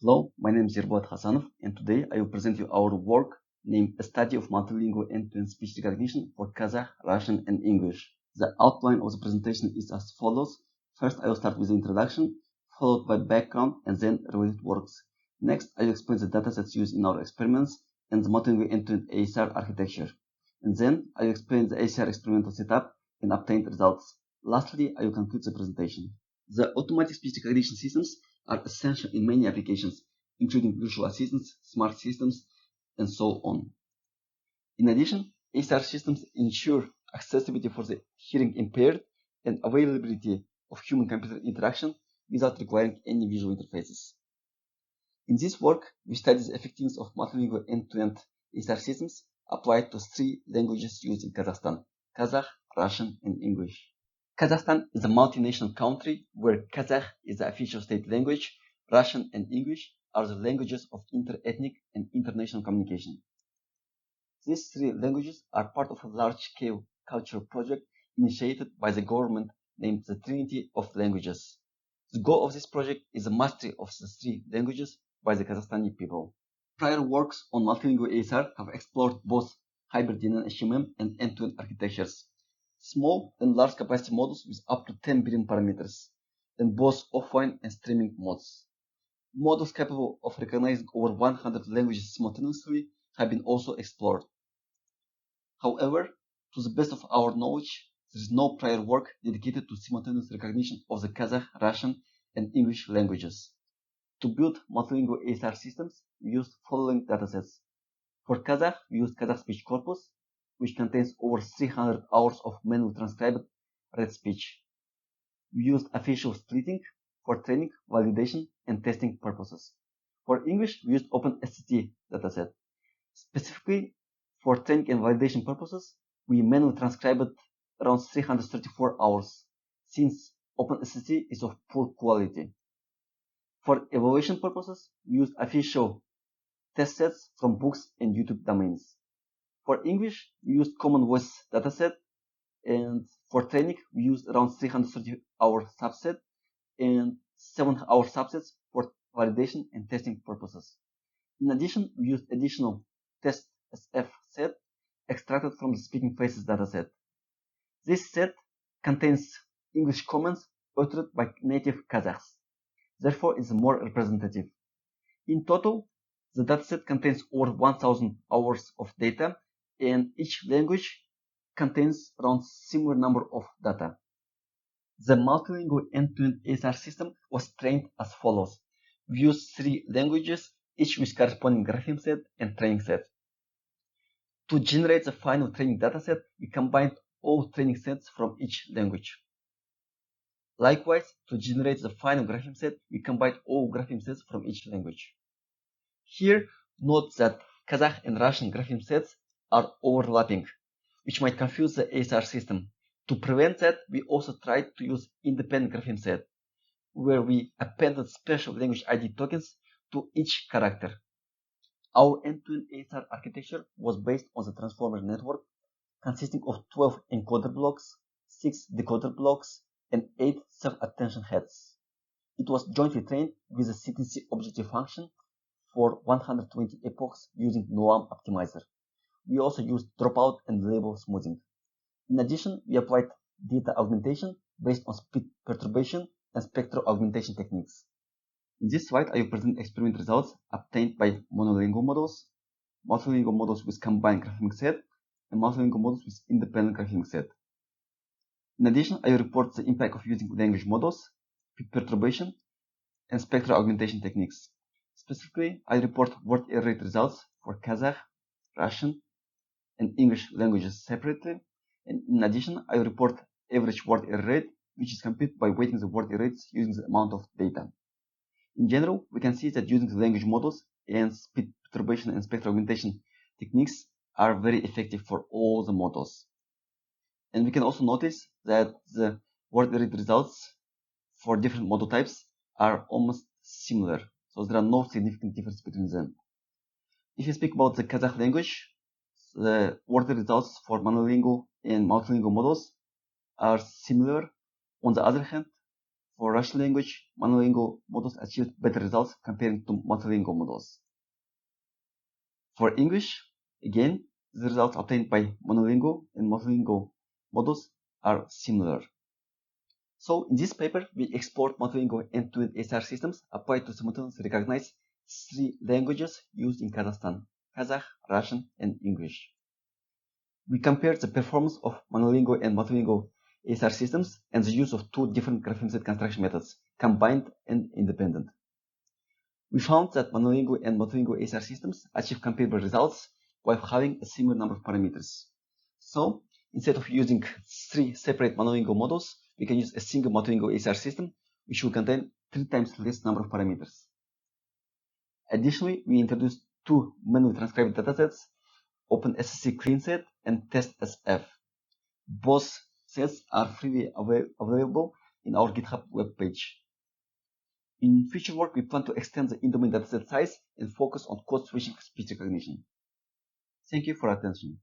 Hello, my name is Yerbat Hasanov, and today I will present you our work named A Study of Multilingual End-to-End Speech Recognition for Kazakh, Russian, and English. The outline of the presentation is as follows. First, I will start with the introduction, followed by background and then related works. Next, I will explain the datasets used in our experiments and the multilingual end-to-end ASR architecture. And then I will explain the ASR experimental setup and obtained results. Lastly, I will conclude the presentation. The automatic speech recognition systems are essential in many applications, including virtual assistants, smart systems, and so on. In addition, ASR systems ensure accessibility for the hearing impaired and availability of human-computer interaction without requiring any visual interfaces. In this work, we study the effectiveness of multilingual end-to-end ASR systems applied to three languages used in Kazakhstan: Kazakh, Russian, and English. Kazakhstan is a multinational country where Kazakh is the official state language, Russian and English are the languages of inter-ethnic and international communication. These three languages are part of a large-scale cultural project initiated by the government named the Trinity of Languages. The goal of this project is the mastery of the three languages by the Kazakhstani people. Prior works on multilingual ASR have explored both hybrid DNN HMM and end-to-end architectures, small and large capacity models with up to 10 billion parameters, and both offline and streaming modes. Models capable of recognizing over 100 languages simultaneously have been also explored. However, to the best of our knowledge, there is no prior work dedicated to simultaneous recognition of the Kazakh, Russian, and English languages. To build multilingual ASR systems, we used following datasets. For Kazakh, we used Kazakh Speech Corpus, which contains over 300 hours of manually transcribed read speech. We used official splitting for training, validation, and testing purposes. For English, we used OpenSCT dataset. Specifically, for training and validation purposes, we manually transcribed around 334 hours, since OpenSCT is of poor quality. For evaluation purposes, we used official test sets from books and YouTube domains. For English, we used Common Voice dataset, and for training, we used around 330-hour subset and 7-hour subsets for validation and testing purposes. In addition, we used additional test SF set extracted from the Speaking Faces dataset. This set contains English comments uttered by native Kazakhs. Therefore, it's more representative. In total, the dataset contains over 1,000 hours of data, and each language contains around similar number of data. The multilingual end-to-end ASR system was trained as follows. We used three languages, each with corresponding grapheme set and training set. To generate the final training dataset, we combined all training sets from each language. Likewise, to generate the final grapheme set, we combined all grapheme sets from each language. Here, note that Kazakh and Russian grapheme sets are overlapping, which might confuse the ASR system. To prevent that, we also tried to use independent grapheme set, where we appended special language ID tokens to each character. Our end-to-end ASR architecture was based on the transformer network, consisting of 12 encoder blocks, 6 decoder blocks, and 8 self-attention heads. It was jointly trained with the CTC objective function for 120 epochs using NOAM optimizer. We also used dropout and label smoothing. In addition, we applied data augmentation based on speed perturbation and spectral augmentation techniques. In this slide, I will present experiment results obtained by monolingual models, multilingual models with combined graphemic set, and multilingual models with independent graphemic set. In addition, I will report the impact of using language models, speed perturbation, and spectral augmentation techniques. Specifically, I report word error rate results for Kazakh, Russian, and English languages separately. And in addition, I report average word error rate, which is computed by weighting the word error rates using the amount of data. In general, we can see that using the language models and speed perturbation and spectral augmentation techniques are very effective for all the models. And we can also notice that the word error rate results for different model types are almost similar. So there are no significant differences between them. If you speak about the Kazakh language, the word results for monolingual and multilingual models are similar. On the other hand, For Russian language, monolingual models achieved better results compared to multilingual models. For English, again, the results obtained by monolingual and multilingual models are similar. So in this paper, we explored multilingual end-to-end ASR systems applied to simultaneously recognize 3 languages used in Kazakhstan: Kazakh, Russian, and English. We compared the performance of monolingual and multilingual ASR systems and the use of 2 different grapheme-set construction methods, combined and independent. We found that monolingual and multilingual ASR systems achieve comparable results while having a similar number of parameters. So, instead of using 3 separate monolingual models, we can use a single multilingual ASR system, which will contain 3 times less number of parameters. Additionally, we introduced 2 manually transcribed datasets, OpenSSC CleanSet and TestSF. Both sets are freely available in our GitHub webpage. In future work, we plan to extend the in-domain dataset size and focus on code switching speech recognition. Thank you for attention.